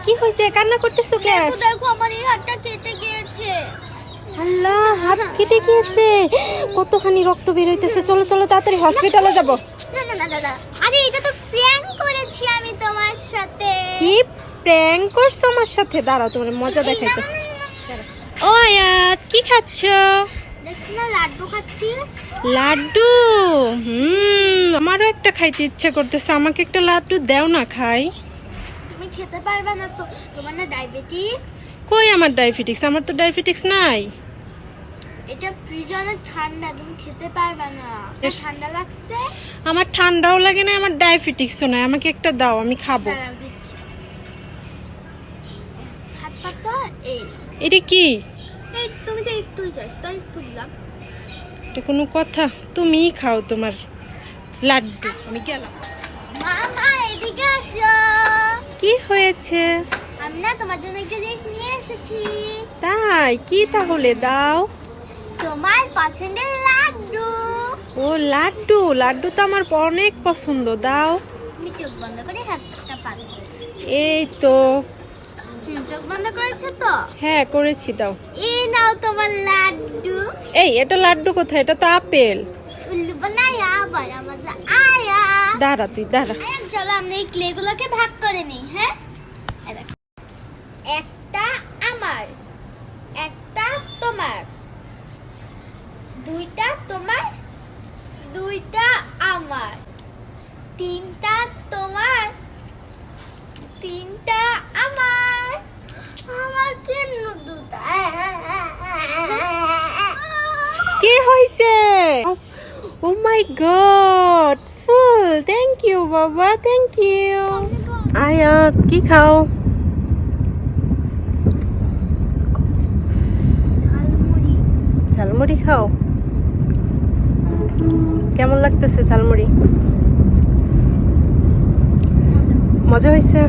কি হয়েছে? কান্না করতেছো কেন? দেখো আমার এই হাতটা কেটে গিয়েছে। আল্লাহ, হাত কেটে গিয়েছে। কতখানি রক্ত বের হইতেছে। চলো চলো তাড়াতাড়ি হসপিটালে যাব। না না না দাদা, আরে এটা তো প্র্যাঙ্ক করেছি আমি তোমার সাথে। কি প্র্যাঙ্ক করছো আমার সাথে? দাঁড়াও, তোমার মজা দেখাইতেছি। ও আয়াত, কি খাচ্ছো? দেখছি না, লাড্ডু খাচ্ছি। লাড্ডু? আমারও একটা খাইতে ইচ্ছে করতেছে। আমাকে একটা লাড্ডু দাও না, খাই। তুমি খেতে পারবে না তো, তোমার না ডায়াবেটিস। কই আমার ডায়াবেটিস? আমার তো ডায়াবেটিস নাই। এটা ফ্রিজে অনেক ঠান্ডা, তুমি খেতে পারবে না। ঠান্ডা লাগছে? আমার ঠান্ডাও লাগে না, আমার ডায়াবেটিসও নাই। আমাকে একটা দাও, আমি খাবো। দাঁড়াও দিচ্ছি। হাত পাতা এই। এটা কি? এই তুমি তো একটুই চাইছো, তাই একটু দিলাম। এটা কোনো কথা? তুমিই খাও তোমার লাড্ডু, আমি গেলাম। মামা এদিকে আসো। কি হয়েছে? আমি না তোমার জন্য একটা জিনিস নিয়ে এসেছি। তাই? কি তাহলে দাও। তোমার পছন্দের লাড্ডু। ও লাড্ডু, লাড্ডু তো আমার অনেক পছন্দ। দাও। তুমি চোখ বন্ধ করে হাতটা পাতো। এই তো। চোখ বন্ধ করেছো তো? হ্যাঁ করেছি, দাও। এই নাও তোমার লাড্ডু। এই, এটা লাড্ডু কোথায়? এটা তো আপেল। উল্লু বানায়া বড় মজা আয়া। দাঁড়া, তুই দাঁড়া। চলো আমরা এই ক্লেগুলোকে ভাগ করে নিই। হ্যাঁ, এই দেখো। একটা আমার, একটা তোমার, দুইটা তোমার, দুইটা আমার, তিনটা তোমার, তিনটা আমার। আমার কেন দুটা? কি হয়েছে? ও মাই গড, ফুল। থ্যাংক ইউ বাবা, থ্যাংক ইউ। আয়াত, কি খাও? ঝালমুড়ি খাও? কেমন লাগতেছে ঝালমুড়ি? মজা হয়েছে?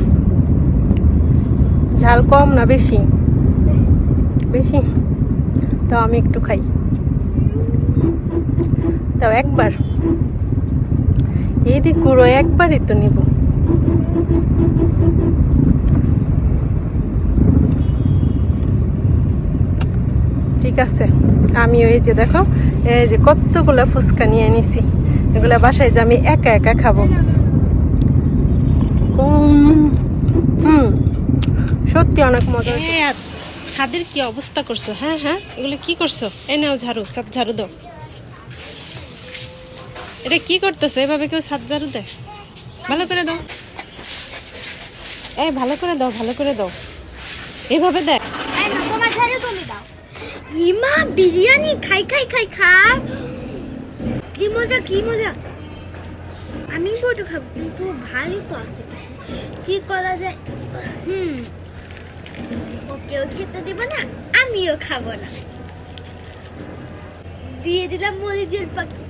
ঝাল কম না বেশি? বেশি? তো আমি একটু খাই। তাও একবার। এই দিক গুঁড়ো একবারই তো নিব। ঠিক আছে, আমি ওই যে দেখো, এই যে কতগুলা ফুচকা নিয়ে নিছি। এগুলা বাসায় যে আমি একা একা খাবো। সত্যি অনেক মজা। ছাদের কি অবস্থা করছো? হ্যাঁ হ্যাঁ, এগুলো কি করছো? এই নাও ঝাড়ু, ছাদ ঝাড়ু দাও। এটা কি করতেছে? এভাবে কেউ ছাদ ঝাড়ু দেয়? ভালো করে দাও। এই ভালো করে দাও, ভালো করে দাও। এভাবে দেয়? এই না, তোমার ঝাড়ু তুমি দাও। ইমা বিরিয়ানি খাই খাই খাই খাই। কি মজা, কি মজা। আমি বড় খাবো, কিন্তু ভালোই তো আছে। কি করা যায়? ওকেও খেতে দিব না, আমিও খাবো না। দিয়ে দিলাম মরিচের পাখি,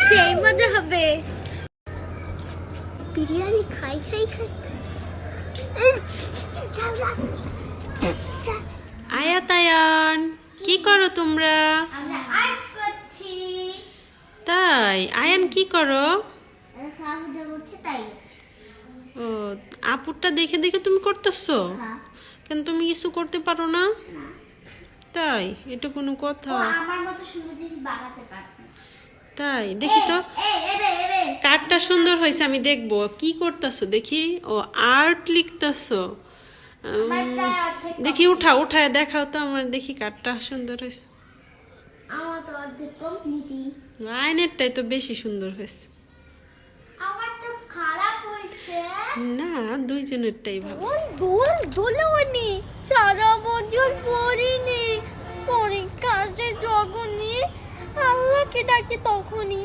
সেই মজা হবে। বিরিয়ানি খাই খাই খাই। আয়াতায়ান, কি করো তোমরা? আমরা আর্ট করছি। তাই? আয়ান কি করো? খাওয়া দাওয়া হচ্ছে তাই। ও, আপুরটা দেখে দেখে তুমি করতেছো? হ্যাঁ। কেন তুমি কিছু করতে পারো না? তাই? এটা কোনো কথা? আমার মতো সুন্দর জিনিস বানাতে পারবে। তাই? দেখি তো। কার্ডটা সুন্দর হয়েছে, আমি দেখবো। কি করতেছো দেখি? ও আর্ট লিখতেছো। দেখি উঠা উঠায় দেখাও তো আমার, দেখি কার্ডটা সুন্দর হয়েছে। আমার তো অর্ধেক কমপ্লিটই। আয়নেরটাই তো বেশি সুন্দর হয়েছে। আমার তো খারাপ হয়েছে। না, দুইজনেরটাই ভালো। দোলনি সারা বছর পড়িনি, পরীক্ষা আসে যখনই আল্লাহকে ডাকি তখনই